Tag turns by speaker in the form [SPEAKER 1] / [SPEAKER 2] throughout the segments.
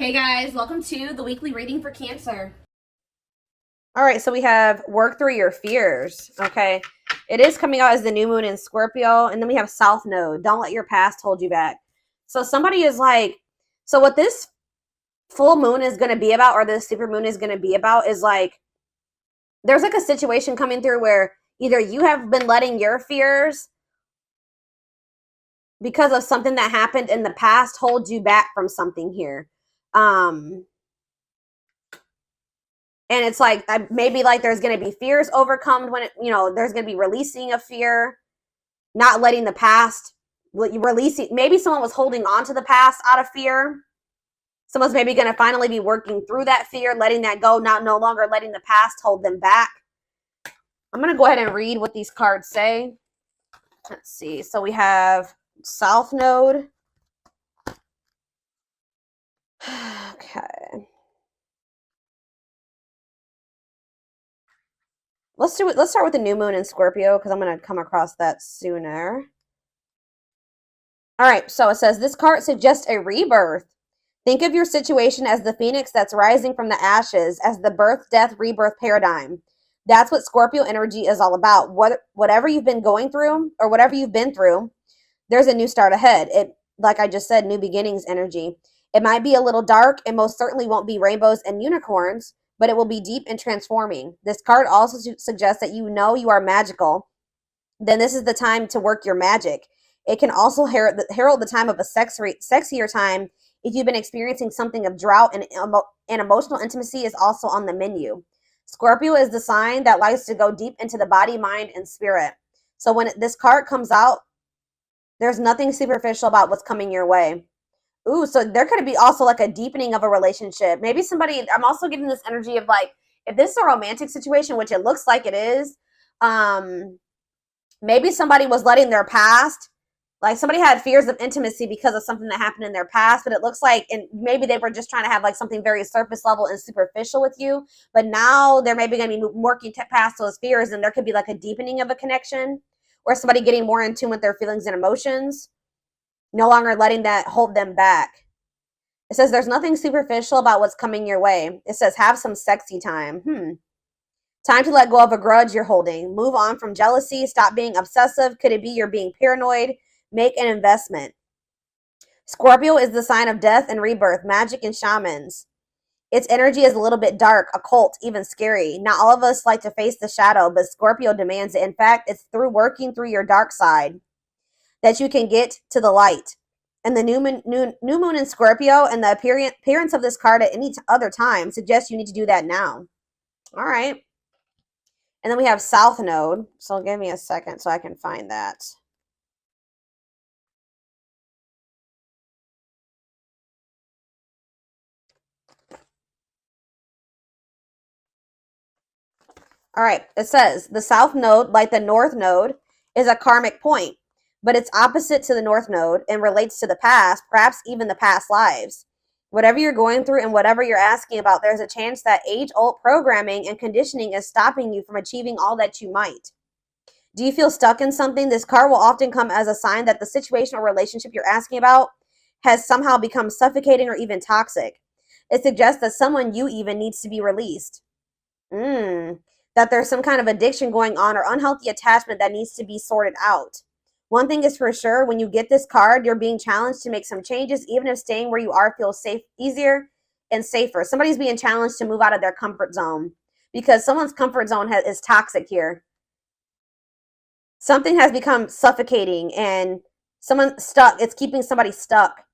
[SPEAKER 1] Hey guys, welcome to the weekly reading for Cancer.
[SPEAKER 2] All right, so we have work through your fears. Okay. It is coming out as the new moon in Scorpio. And then we have South Node. Don't let your past hold you back. So somebody is like, so what this full moon is going to be about, or this super moon is going to be about, is like, there's like a situation coming through where either you have been letting your fears because of something that happened in the past hold you back from something here. And it's like maybe like there's going to be fears overcome when there's going to be releasing of fear, not letting the past releasing. Maybe someone was holding on to the past out of fear. Someone's maybe going to finally be working through that fear, letting that go, no longer letting the past hold them back. I'm going to go ahead and read what these cards say. Let's see. So we have South Node. Okay. Let's start with the new moon in Scorpio, because I'm going to come across that sooner. All right, so it says, this card suggests a rebirth. Think of your situation as the phoenix that's rising from the ashes, as the birth, death, rebirth paradigm. That's what Scorpio energy is all about. Whatever you've been going through, or whatever you've been through, there's a new start ahead. It, like I just said, new beginnings energy. It might be a little dark, and most certainly won't be rainbows and unicorns, but it will be deep and transforming. This card also suggests that you are magical. Then this is the time to work your magic. It can also herald the time of a sexier time. If you've been experiencing something of drought, and emotional intimacy is also on the menu. Scorpio is the sign that likes to go deep into the body, mind, and spirit. So when this card comes out, there's nothing superficial about what's coming your way. Ooh, so there could be also like a deepening of a relationship. Maybe somebody, I'm also getting this energy of like, if this is a romantic situation, which it looks like it is, maybe somebody was letting their past, like somebody had fears of intimacy because of something that happened in their past, but it looks like, and maybe they were just trying to have like something very surface level and superficial with you, but now they're maybe going to be working past those fears, and there could be like a deepening of a connection, or somebody getting more in tune with their feelings and emotions, no longer letting that hold them back. It says there's nothing superficial about what's coming your way. It says have some sexy time. Time to let go of a grudge you're holding. Move on from jealousy. Stop being obsessive. Could it be you're being paranoid? Make an investment. Scorpio is the sign of death and rebirth, magic and shamans. Its energy is a little bit dark, occult, even scary. Not all of us like to face the shadow, but Scorpio demands it. In fact, it's through working through your dark side that you can get to the light. And the new moon in Scorpio and the appearance of this card at any other time suggests you need to do that now. All right. And then we have South Node. So give me a second so I can find that. All right. It says the South Node, like the North Node, is a karmic point, but it's opposite to the North Node and relates to the past, perhaps even the past lives. Whatever you're going through and whatever you're asking about, there's a chance that age-old programming and conditioning is stopping you from achieving all that you might. Do you feel stuck in something? This card will often come as a sign that the situation or relationship you're asking about has somehow become suffocating or even toxic. It suggests that someone you even needs to be released. That there's some kind of addiction going on or unhealthy attachment that needs to be sorted out. One thing is for sure, when you get this card, you're being challenged to make some changes, even if staying where you are feels safe, easier and safer. Somebody's being challenged to move out of their comfort zone because someone's comfort zone is toxic here. Something has become suffocating and someone's stuck. It's keeping somebody stuck.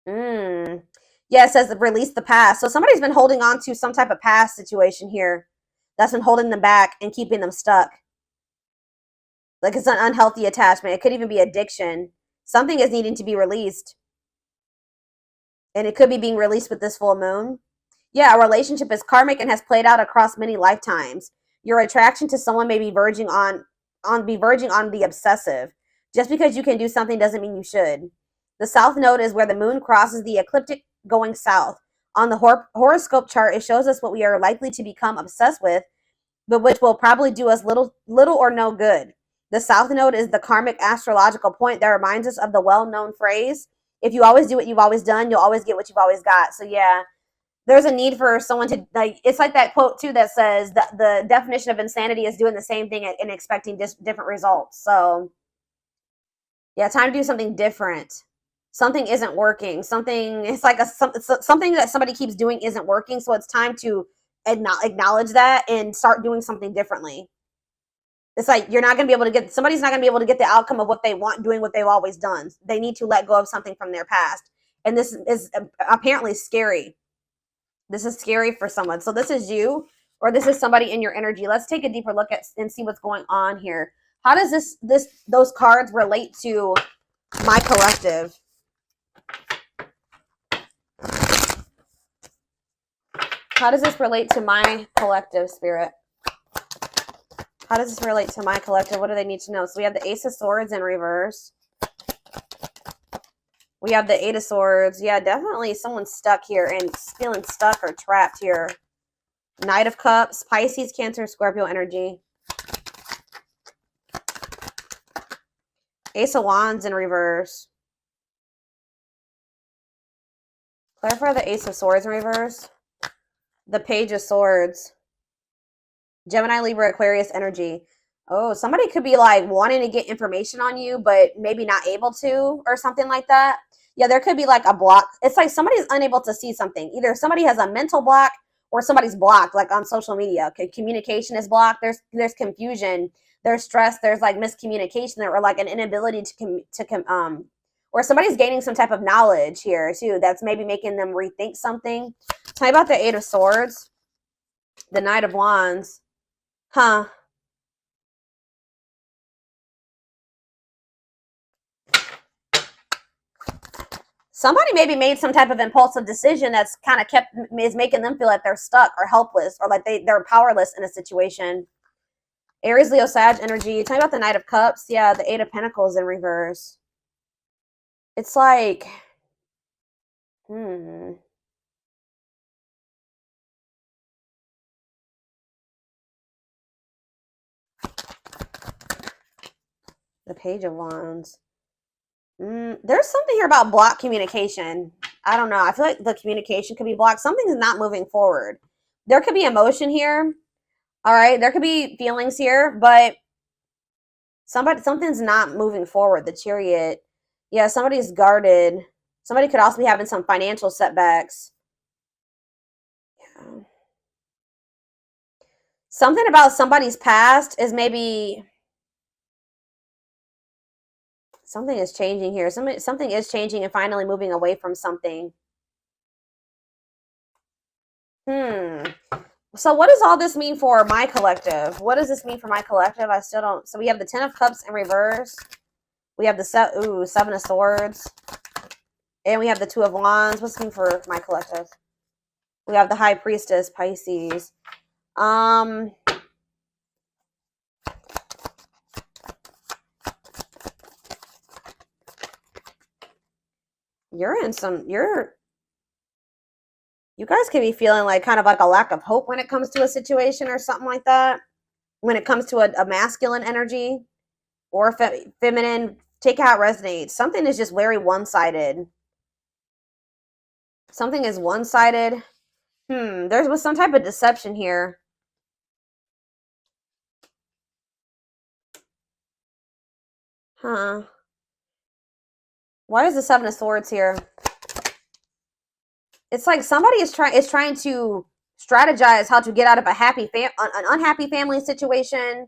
[SPEAKER 2] Yeah, it says release the past. So somebody's been holding on to some type of past situation here that's been holding them back and keeping them stuck. Like it's an unhealthy attachment. It could even be addiction. Something is needing to be released. And it could be being released with this full moon. Yeah, a relationship is karmic and has played out across many lifetimes. Your attraction to someone may be verging on the obsessive. Just because you can do something doesn't mean you should. The South Node is where the moon crosses the ecliptic going south. On the horoscope chart, it shows us what we are likely to become obsessed with, but which will probably do us little or no good. The South Node is the karmic astrological point that reminds us of the well-known phrase, If you always do what you've always done, you'll always get what you've always got. So yeah, there's a need for someone to, like, it's like that quote too that says that the definition of insanity is doing the same thing and expecting different results. So yeah, time to do something different. Something isn't working. Something, it's like something that somebody keeps doing isn't working. So it's time to acknowledge that and start doing something differently. It's like you're not going to be able to get, somebody's not going to be able to get the outcome of what they want doing what they've always done. They need to let go of something from their past. And this is apparently scary. This is scary for someone. So this is you, or this is somebody in your energy. Let's take a deeper look at and see what's going on here. How does those cards relate to my collective? How does this relate to my collective, Spirit? How does this relate to my collective? What do they need to know? So we have the Ace of Swords in reverse. We have the Eight of Swords. Yeah, definitely someone's stuck here and feeling stuck or trapped here. Knight of Cups, Pisces, Cancer, Scorpio energy. Ace of Wands in reverse. Clarify the Ace of Swords in reverse. The Page of Swords. Gemini, Libra, Aquarius energy. Oh, somebody could be like wanting to get information on you, but maybe not able to, or something like that. Yeah, there could be like a block. It's like somebody's unable to see something. Either somebody has a mental block or somebody's blocked, like on social media. Okay, communication is blocked. There's confusion. There's stress. There's like miscommunication, or like an inability or somebody's gaining some type of knowledge here too. That's maybe making them rethink something. Tell me about the Eight of Swords, the Knight of Wands. Huh. Somebody maybe made some type of impulsive decision that's kind of is making them feel like they're stuck or helpless, or like they're powerless in a situation. Aries, Leo, Sag energy. Tell me about the Knight of Cups. Yeah, the Eight of Pentacles in reverse. It's like, The Page of Wands. There's something here about blocked communication. I don't know. I feel like the communication could be blocked. Something's not moving forward. There could be emotion here. All right. There could be feelings here, but something's not moving forward. The Chariot. Yeah, somebody's guarded. Somebody could also be having some financial setbacks. Yeah. Something about somebody's past is maybe something is changing here. Something is changing and finally moving away from something. So what does all this mean for my collective? What does this mean for my collective? I still don't. So we have the Ten of Cups in reverse. We have the Seven of Swords. And we have the Two of Wands. What's it mean for my collective? We have the High Priestess, Pisces. You guys could be feeling like kind of like a lack of hope when it comes to a situation or something like that. When it comes to a masculine energy or feminine, take it how it resonates. Something is just very one-sided. Something is one-sided. There was some type of deception here. Huh. Why is the Seven of Swords here? It's like somebody is trying to strategize how to get out of an unhappy family situation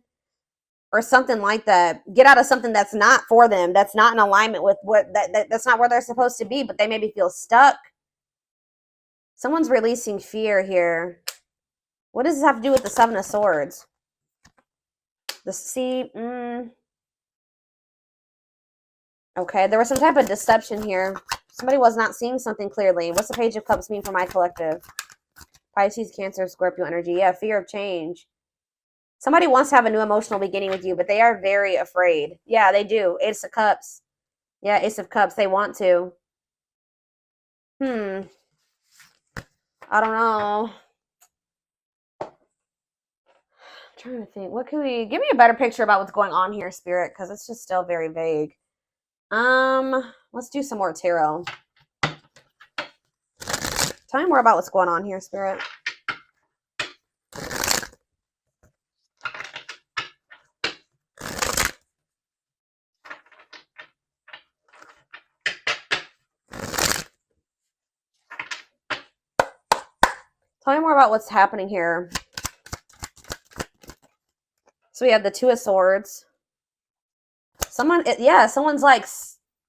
[SPEAKER 2] or something like that. Get out of something that's not for them, that's not in alignment with that's not where they're supposed to be, but they maybe feel stuck. Someone's releasing fear here. What does this have to do with the Seven of Swords? The sea. Okay, there was some type of deception here. Somebody was not seeing something clearly. What's the Page of Cups mean for my collective? Pisces, Cancer, Scorpio energy. Yeah, fear of change. Somebody wants to have a new emotional beginning with you, but they are very afraid. Yeah, they do. Ace of Cups. Yeah, Ace of Cups. They want to. I don't know. I'm trying to think. What could we... Give me a better picture about what's going on here, Spirit, because it's just still very vague. Let's do some more tarot. Tell me more about what's going on here, Spirit. Tell me more about what's happening here. So we have the Two of Swords. Someone's like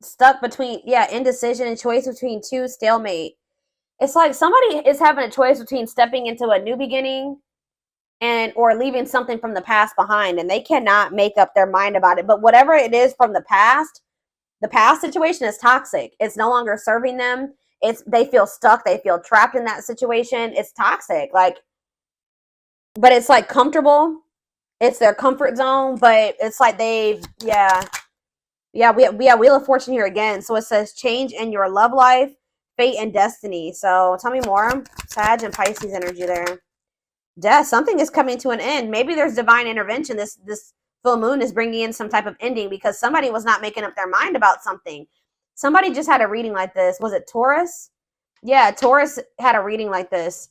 [SPEAKER 2] stuck between, indecision and choice between two, stalemate. It's like somebody is having a choice between stepping into a new beginning or leaving something from the past behind, and they cannot make up their mind about it. But whatever it is from the past situation is toxic. It's no longer serving them. They feel stuck. They feel trapped in that situation. It's toxic. But it's like comfortable. It's their comfort zone, but it's like we have Wheel of Fortune here again. So it says change in your love life, fate, and destiny. So tell me more. Sag and Pisces energy there. Death. Something is coming to an end. Maybe there's divine intervention. This full moon is bringing in some type of ending because somebody was not making up their mind about something. Somebody just had a reading like this. Was it Taurus? Yeah, Taurus had a reading like this.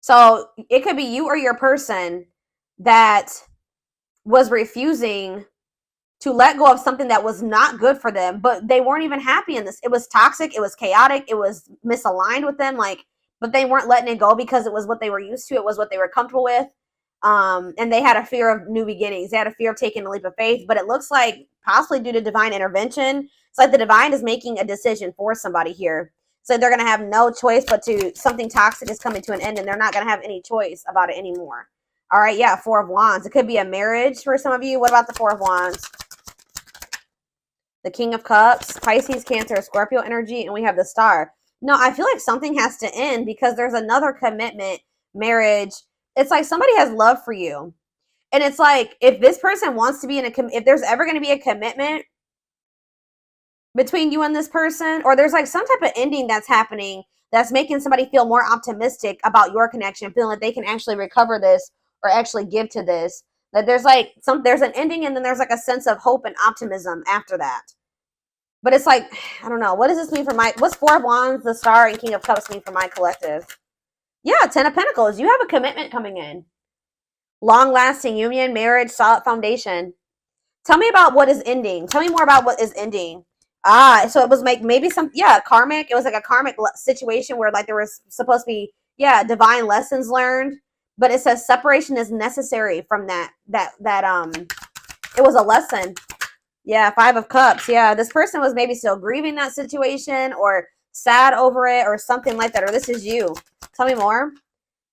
[SPEAKER 2] So it could be you or your person that was refusing to let go of something that was not good for them, but they weren't even happy in this. It was toxic. It was chaotic. It was misaligned with them. But they weren't letting it go because it was what they were used to. It was what they were comfortable with. And they had a fear of new beginnings. They had a fear of taking a leap of faith, but it looks like possibly due to divine intervention. It's like the divine is making a decision for somebody here. So they're going to have no choice but something toxic is coming to an end, and they're not going to have any choice about it anymore. All right, yeah, Four of Wands. It could be a marriage for some of you. What about the Four of Wands? The King of Cups, Pisces, Cancer, Scorpio energy, and we have the Star. No, I feel like something has to end because there's another commitment, marriage. It's like somebody has love for you. And it's like if this person wants to be if there's ever going to be a commitment between you and this person, or there's like some type of ending that's happening that's making somebody feel more optimistic about your connection, feeling like they can actually recover this or actually give to this. That there's an ending, and then there's like a sense of hope and optimism after that. But it's like, I don't know. What does this mean for what's Four of Wands, the Star, and King of Cups mean for my collective? Yeah, Ten of Pentacles. You have a commitment coming in. Long-lasting union, marriage, solid foundation. Tell me about what is ending. Tell me more about what is ending. So it was maybe karmic. It was like a karmic situation where like there was supposed to be, divine lessons learned. But it says separation is necessary from that it was a lesson. Yeah, Five of Cups. Yeah, this person was maybe still grieving that situation or sad over it or something like that. Or this is you. Tell me more.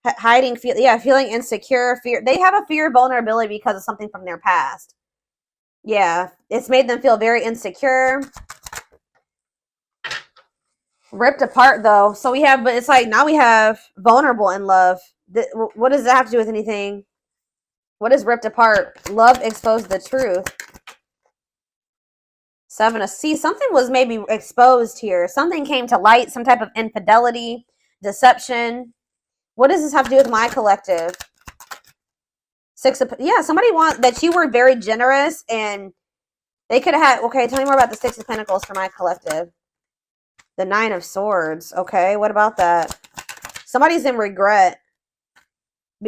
[SPEAKER 2] Hiding, feeling insecure, fear. They have a fear of vulnerability because of something from their past. Yeah, it's made them feel very insecure. Ripped apart, though. So but it's like now we have vulnerable in love. What does that have to do with anything? What is ripped apart? Love exposed the truth. Seven of Cups. Something was maybe exposed here. Something came to light. Some type of infidelity, deception. What does this have to do with my collective? Somebody that you were very generous and they could have had, okay, tell me more about the Six of Pentacles for my collective. The Nine of Swords. Okay, what about that? Somebody's in regret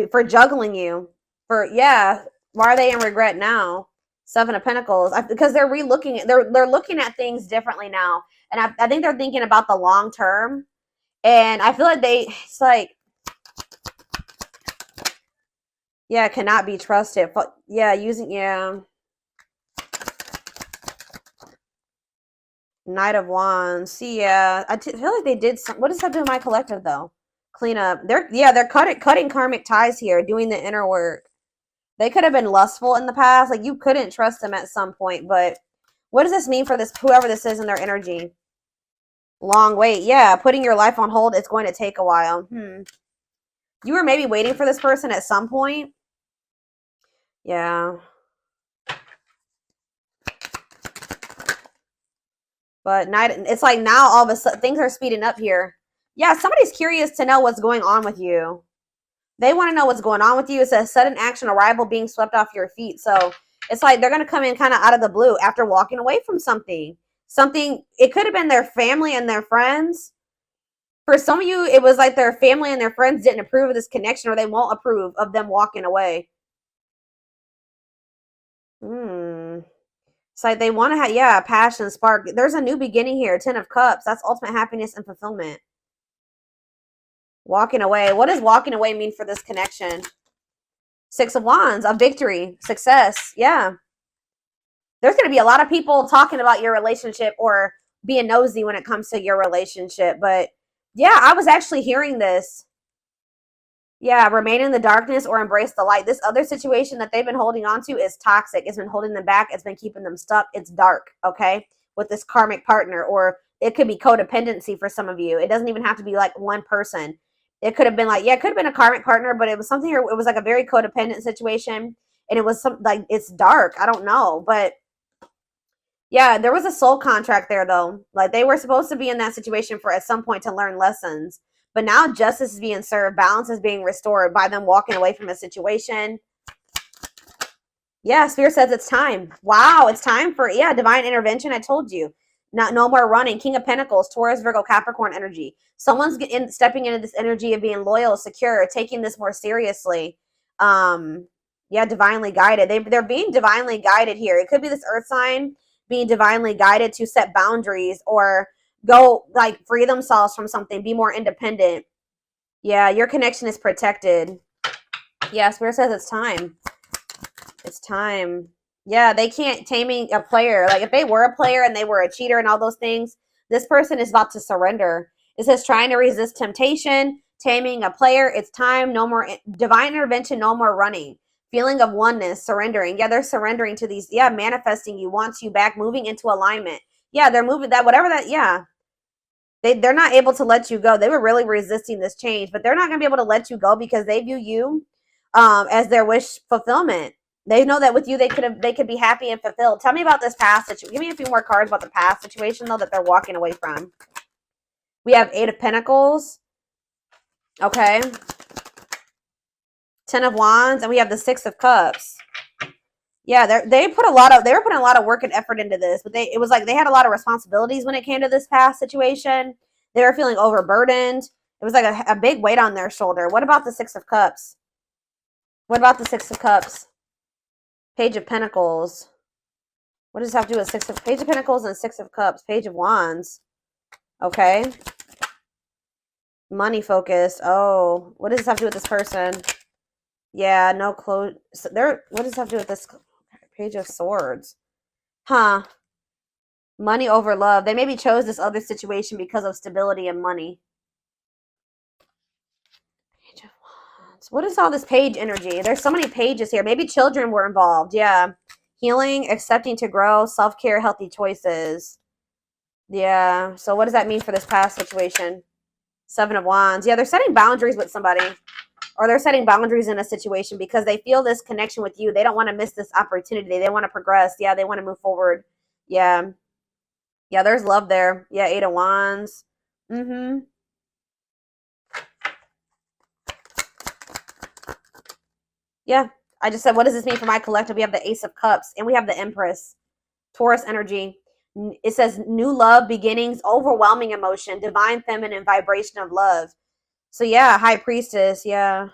[SPEAKER 2] for juggling you. Why are they in regret now? Seven of Pentacles. Because they're they're looking at things differently now. And I think they're thinking about the long term. And I feel like cannot be trusted. Knight of Wands. I feel like they did what does that do with my collective though? Clean up. They're cutting karmic ties here, doing the inner work. They could have been lustful in the past. Like you couldn't trust them at some point, but what does this mean for whoever this is in their energy? Long wait. Yeah, putting your life on hold. It's going to take a while. You were maybe waiting for this person at some point. Yeah. But it's like now all of a sudden things are speeding up here. Yeah, somebody's curious to know what's going on with you. They want to know what's going on with you. It's a sudden action, arrival, being swept off your feet. So It's like they're going to come in kind of out of the blue after walking away from something. It could have been their family and their friends. For some of you, it was like their family and their friends didn't approve of this connection, or they won't approve of them walking away. It's like they want to have, yeah, passion, spark. There's a new beginning here. 10 of Cups. That's ultimate happiness and fulfillment. Walking away. What does walking away mean for this connection? 6 of Wands. A victory. Success. Yeah. There's going to be a lot of people talking about your relationship or being nosy when it comes to your relationship. But yeah, I was actually hearing this. Yeah, remain in the darkness or embrace the light. This other situation that they've been holding on to is toxic. It's been holding them back. It's been keeping them stuck. It's dark, okay, with this karmic partner. Or it could be codependency for some of you. It doesn't even have to be like one person. It could have been like, yeah, it could have been a karmic partner, but it was something, it was like a very codependent situation. And it was some, like, it's dark. I don't know. But yeah, there was a soul contract there, though. Like, they were supposed to be in that situation for at some point to learn lessons. But now justice is being served. Balance is being restored by them walking away from a situation. Yeah, Spirit says it's time. Wow, it's time for, yeah, divine intervention. I told you. No more running. King of Pentacles, Taurus, Virgo, Capricorn energy. Someone's stepping into this energy of being loyal, secure, taking this more seriously. Yeah, divinely guided. They're being divinely guided here. It could be this earth sign being divinely guided to set boundaries or go, like, free themselves from something, be more independent. Yeah, your connection is protected. Yeah, Spirit says it's time. It's time. Yeah, they can't taming a player. Like, if they were a player and they were a cheater and all those things, this person is about to surrender. It says trying to resist temptation, taming a player. It's time. No more divine intervention. No more running. Feeling of oneness, surrendering. Yeah, they're surrendering to these. Yeah, manifesting you, wants you back, moving into alignment. Yeah, they're moving that, whatever that, yeah. They're not able to let you go. They were really resisting this change, but they're not going to be able to let you go because they view you as their wish fulfillment. They know that with you, they could be happy and fulfilled. Tell me about this past situation. Give me a few more cards about the past situation, though, that they're walking away from. We have 8 of Pentacles. Okay. 10 of Wands, and we have the 6 of Cups. Yeah, they were putting a lot of work and effort into this, but it was like they had a lot of responsibilities when it came to this past situation. They were feeling overburdened. It was like a big weight on their shoulder. What about the 6 of Cups? What about the 6 of Cups? Page of Pentacles. What does this have to do with Page of Pentacles and 6 of Cups? Page of Wands. Okay. Money focus. Oh, what does this have to do with this person? Yeah, no clothes. What does this have to do with this? Page of Swords. Huh. Money over love. They maybe chose this other situation because of stability and money. Page of Wands. What is all this page energy? There's so many pages here. Maybe children were involved. Yeah. Healing, accepting to grow, self-care, healthy choices. Yeah. So what does that mean for this past situation? 7 of Wands. Yeah, they're setting boundaries with somebody. Or they're setting boundaries in a situation because they feel this connection with you. They don't want to miss this opportunity. They want to progress. Yeah, they want to move forward. Yeah. Yeah, there's love there. Yeah, 8 of Wands. Yeah, I just said, what does this mean for my collective? We have the Ace of Cups and we have the Empress. Taurus energy. It says new love, beginnings, overwhelming emotion, divine feminine vibration of love. So yeah, High Priestess. Yeah.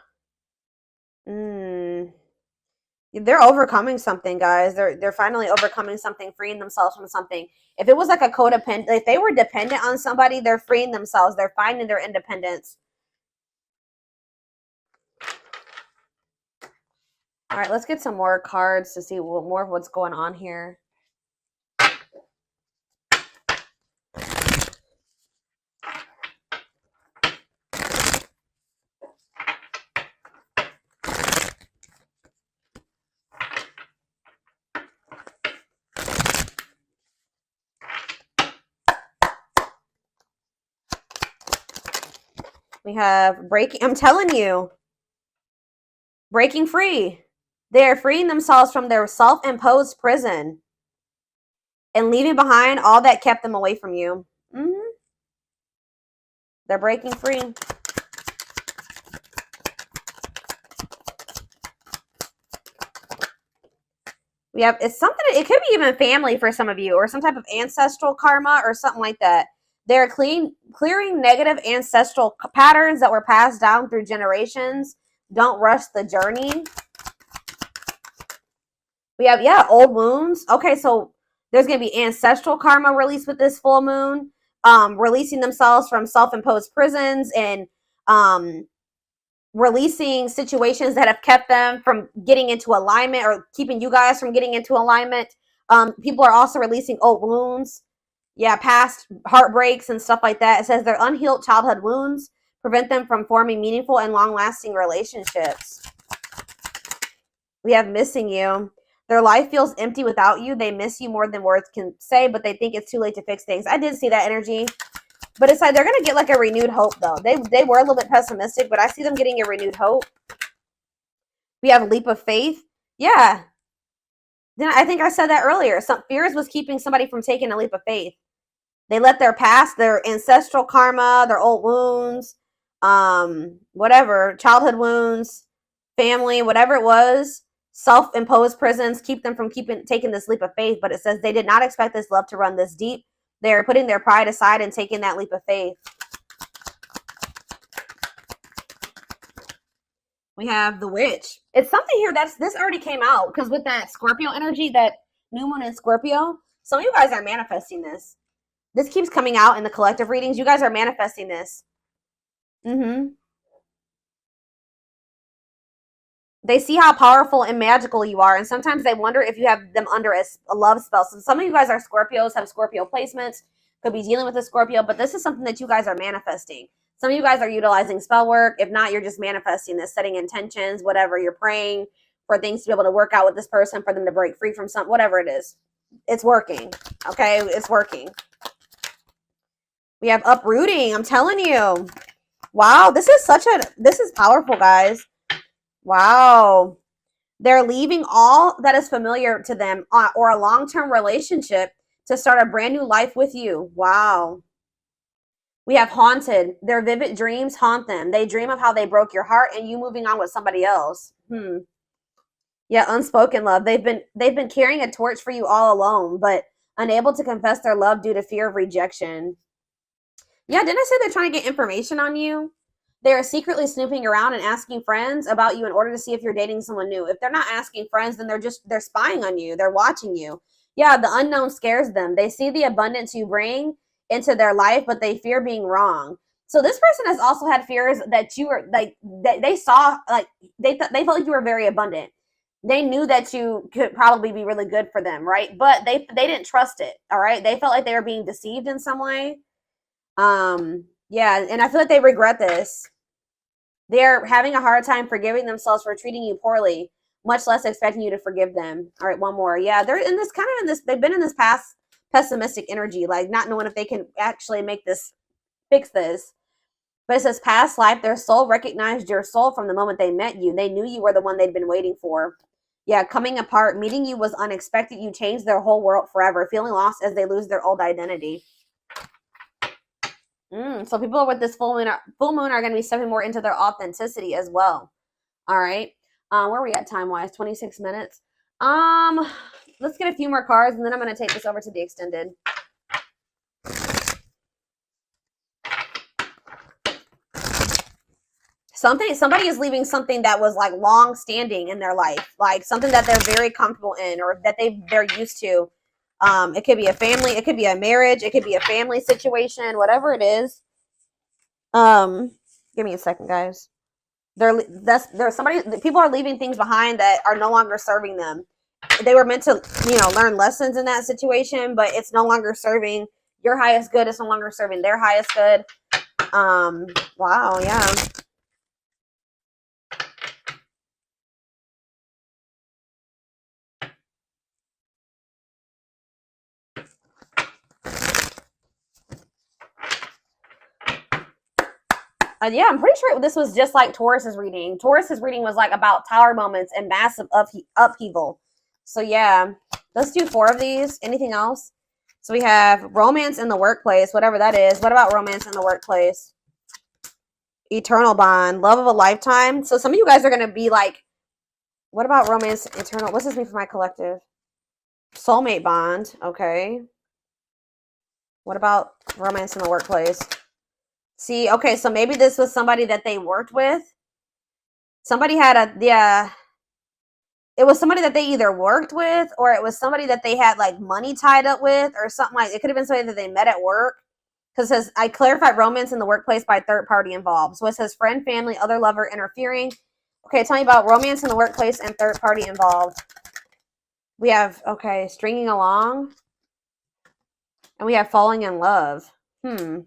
[SPEAKER 2] They're overcoming something, guys. They're finally overcoming something, freeing themselves from something. If it was like a codependent, if they were dependent on somebody, they're freeing themselves. They're finding their independence. All right, let's get some more cards to see more of what's going on here. We have breaking. I'm telling you, breaking free. They are freeing themselves from their self-imposed prison and leaving behind all that kept them away from you. They're breaking free. We have, it's something, it could be even family for some of you, or some type of ancestral karma or something like that. They're clearing negative ancestral patterns that were passed down through generations. Don't rush the journey. We have, yeah, old wounds. Okay, so there's going to be ancestral karma released with this full moon, releasing themselves from self-imposed prisons, and releasing situations that have kept them from getting into alignment, or keeping you guys from getting into alignment. People are also releasing old wounds. Yeah, past heartbreaks and stuff like that. It says their unhealed childhood wounds prevent them from forming meaningful and long-lasting relationships. We have missing you. Their life feels empty without you. They miss you more than words can say, but they think it's too late to fix things. I did see that energy. But it's like they're going to get like a renewed hope, though. They were a little bit pessimistic, but I see them getting a renewed hope. We have a leap of faith. Yeah. Then I think I said that earlier. Some fears was keeping somebody from taking a leap of faith. They let their past, their ancestral karma, their old wounds, whatever, childhood wounds, family, whatever it was, self-imposed prisons, keep them from taking this leap of faith. But it says they did not expect this love to run this deep. They're putting their pride aside and taking that leap of faith. We have the witch. It's something here this already came out, because with that Scorpio energy, that new moon in Scorpio, some of you guys are manifesting this. This keeps coming out in the collective readings. You guys are manifesting this. They see how powerful and magical you are, and sometimes they wonder if you have them under a love spell. So some of you guys are Scorpios, have Scorpio placements, could be dealing with a Scorpio, but this is something that you guys are manifesting. Some of you guys are utilizing spell work. If not, you're just manifesting this, setting intentions, whatever. You're praying for things to be able to work out with this person, for them to break free from something, whatever it is. It's working, okay? It's working. We have uprooting. I'm telling you. Wow, this is powerful, guys. Wow. They're leaving all that is familiar to them, or a long-term relationship, to start a brand new life with you. Wow. We have haunted. Their vivid dreams haunt them. They dream of how they broke your heart and you moving on with somebody else. Yeah, unspoken love. They've been carrying a torch for you all alone, but unable to confess their love due to fear of rejection. Yeah, didn't I say they're trying to get information on you? They are secretly snooping around and asking friends about you in order to see if you're dating someone new. If they're not asking friends, then they're spying on you. They're watching you. Yeah, the unknown scares them. They see the abundance you bring into their life, but they fear being wrong. So this person has also had fears that you were like, that they saw, like they felt like you were very abundant. They knew that you could probably be really good for them, right? But they didn't trust it. All right, they felt like they were being deceived in some way. Yeah, and I feel like they regret this. They're having a hard time forgiving themselves for treating you poorly, much less expecting you to forgive them. All right, one more. Yeah, they're in this they've been in this past pessimistic energy, like not knowing if they can actually fix this. But it says past life, their soul recognized your soul from the moment they met you. They knew you were the one they'd been waiting for. Yeah, coming apart, meeting you was unexpected. You changed their whole world forever, feeling lost as they lose their old identity. So people with this full moon are going to be stepping more into their authenticity as well. All right. Where are we at time-wise? 26 minutes. Let's get a few more cards, and then I'm going to take this over to the extended. Somebody is leaving something that was like long-standing in their life, like something that they're very comfortable in, or that they're used to. It could be a family, it could be a marriage, it could be a family situation, whatever it is. Give me a second, guys. People are leaving things behind that are no longer serving them. They were meant to, learn lessons in that situation, but it's no longer serving your highest good. It's no longer serving their highest good. Wow, yeah. Yeah, I'm pretty sure this was just like Taurus's reading. Taurus's reading was like about tower moments and massive upheaval. So yeah, let's do 4 of these. Anything else? So we have romance in the workplace, whatever that is. What about romance in the workplace? Eternal bond, love of a lifetime. So some of you guys are going to be like, what about romance eternal? What's this mean for my collective? Soulmate bond. Okay. What about romance in the workplace? See, okay, so maybe this was somebody that they worked with. Somebody had a, yeah, it was somebody that they either worked with or it was somebody that they had like money tied up with or something like it could have been somebody that they met at work. Because it says, I clarified romance in the workplace by third party involved. So it says friend, family, other lover interfering. Okay, tell me about romance in the workplace and third party involved. We have, okay, stringing along. And we have falling in love. Hmm.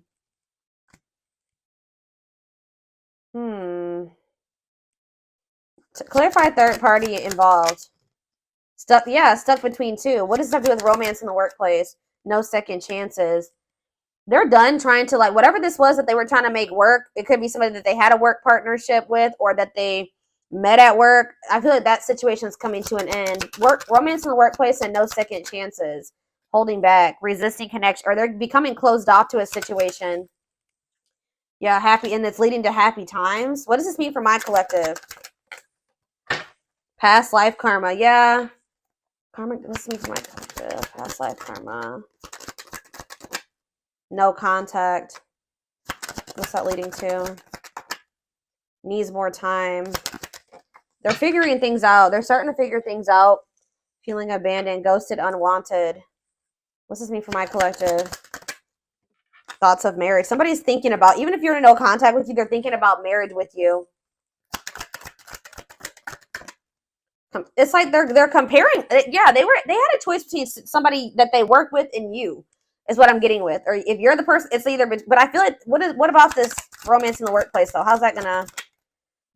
[SPEAKER 2] To clarify third party involved. Stuck, yeah, stuck between two. What does this have to do with romance in the workplace? No second chances. They're done trying to, like, whatever this was that they were trying to make work. It could be somebody that they had a work partnership with or that they met at work. I feel like that situation is coming to an end. Romance in the workplace and no second chances. Holding back, resisting connection, or they're becoming closed off to a situation. Yeah, happy, and it's leading to happy times. What does this mean for my collective? Past life karma. Yeah. Karma, what's this mean for my collective? Past life karma. No contact. What's that leading to? Needs more time. They're figuring things out. They're starting to figure things out. Feeling abandoned, ghosted, unwanted. What's this mean for my collective? Thoughts of marriage. Somebody's thinking about, even if you're in no contact with you, they're thinking about marriage with you. It's like they're comparing. Yeah, they had a choice between somebody that they work with and you. Is what I'm getting with. Or if you're the person, it's either. But I feel like what about this romance in the workplace though? How's that gonna?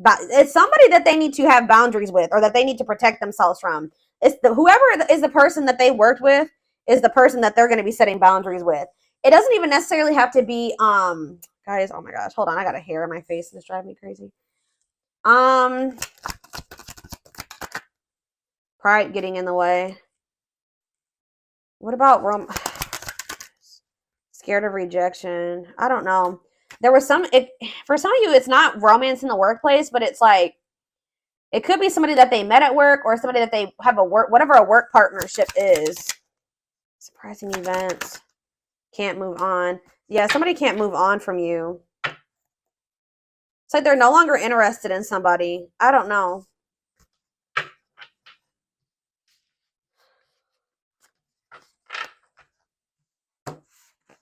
[SPEAKER 2] But it's somebody that they need to have boundaries with, or that they need to protect themselves from. It's whoever is the person that they worked with is the person that they're going to be setting boundaries with. It doesn't even necessarily have to be guys. Oh my gosh, hold on, I got a hair in my face. It's driving me crazy. Pride getting in the way. What about scared of rejection? I don't know. There was for some of you, it's not romance in the workplace, but it's like it could be somebody that they met at work or somebody that they have whatever a work partnership is. Surprising events. Can't move on. Yeah, somebody can't move on from you. It's like they're no longer interested in somebody. I don't know.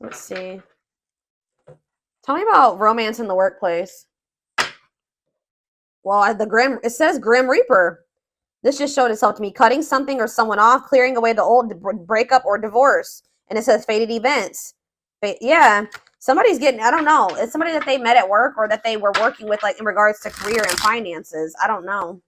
[SPEAKER 2] Let's see. Tell me about romance in the workplace. Well, it says Grim Reaper. This just showed itself to me. Cutting something or someone off, clearing away the old, breakup or divorce. And it says fated events. Yeah, somebody's getting, I don't know. It's somebody that they met at work or that they were working with, like in regards to career and finances. I don't know.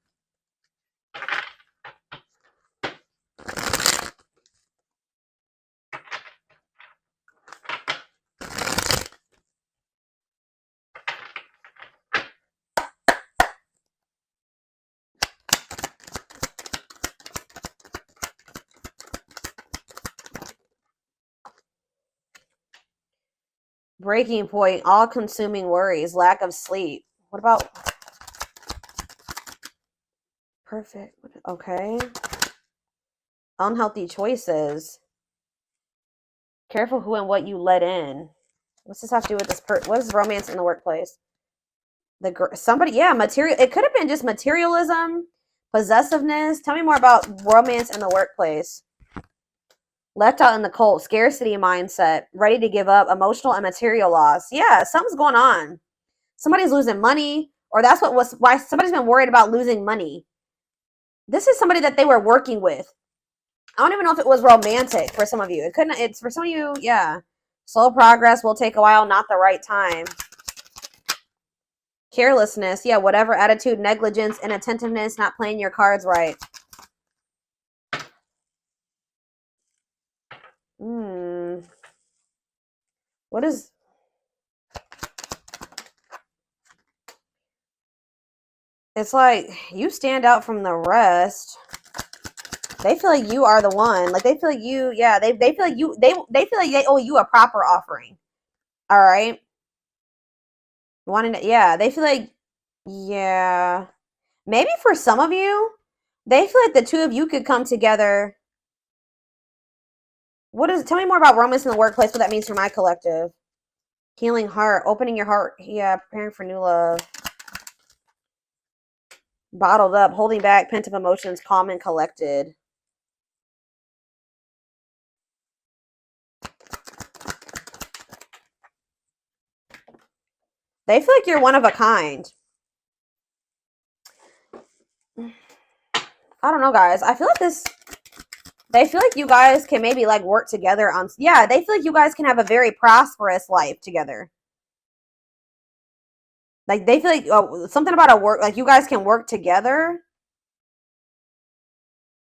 [SPEAKER 2] Breaking point, all-consuming worries, lack of sleep. What about perfect? Okay. Unhealthy choices. Careful who and what you let in. What's this have to do with this? What is romance in the workplace? Somebody, yeah, material. It could have been just materialism, possessiveness. Tell me more about romance in the workplace. Left out in the cold, scarcity mindset, ready to give up, emotional and material loss. Yeah, something's going on. Somebody's losing money, or that's why somebody's been worried about losing money. This is somebody that they were working with. I don't even know if it was romantic for some of you. It's for some of you, yeah. Slow progress will take a while, not the right time. Carelessness, yeah, whatever attitude, negligence, inattentiveness, not playing your cards right. What is... It's like you stand out from the rest. They feel like you are the one. Like they feel like you, yeah, they feel like you, they feel like they owe you a proper offering. All right. Yeah, they feel like, yeah. Maybe for some of you, they feel like the two of you could come together Tell me more about romance in the workplace, what that means for my collective. Healing heart, opening your heart. Yeah, preparing for new love. Bottled up, holding back, pent up emotions, calm and collected. They feel like you're one of a kind. I don't know, guys. I feel like they feel like you guys can maybe like work together on, yeah, they feel like you guys can have a very prosperous life together. Like they feel like something about a work, like you guys can work together.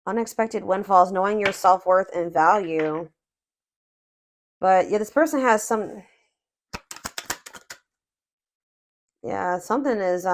[SPEAKER 2] Unexpected windfalls, knowing your self-worth and value. But yeah, this person has some, yeah, something is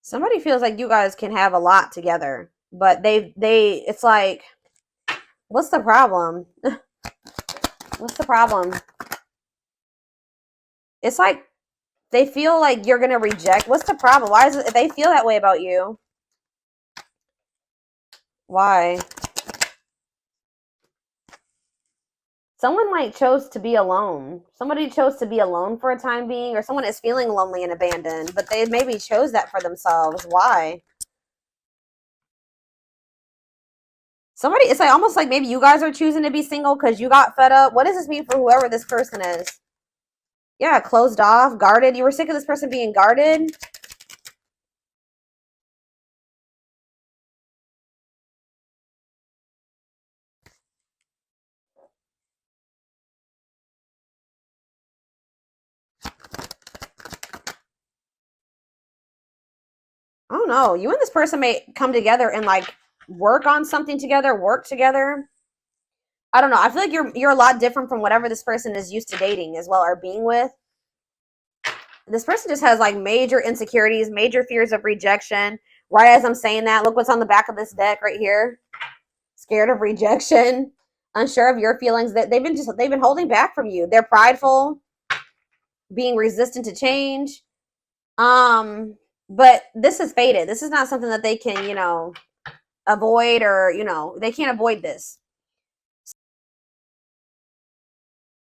[SPEAKER 2] somebody feels like you guys can have a lot together, but it's like, what's the problem? What's the problem? It's like they feel like you're gonna reject. What's the problem? Why is it they feel that way about you? Why? Someone like chose to be alone. Somebody chose to be alone for a time being, or someone is feeling lonely and abandoned, but they maybe chose that for themselves. Why? Somebody, it's like almost like maybe you guys are choosing to be single because you got fed up. What does this mean for whoever this person is? Yeah, closed off, guarded. You were sick of this person being guarded. I don't know. You and this person may come together and like work on something together, work together. I don't know. I feel like you're a lot different from whatever this person is used to dating as well or being with. This person just has like major insecurities, major fears of rejection. Right as I'm saying that, look what's on the back of this deck right here. Scared of rejection, unsure of your feelings. That they've been holding back from you. They're prideful, being resistant to change. But this is fated. This is not something that they can, avoid, or they can't avoid this.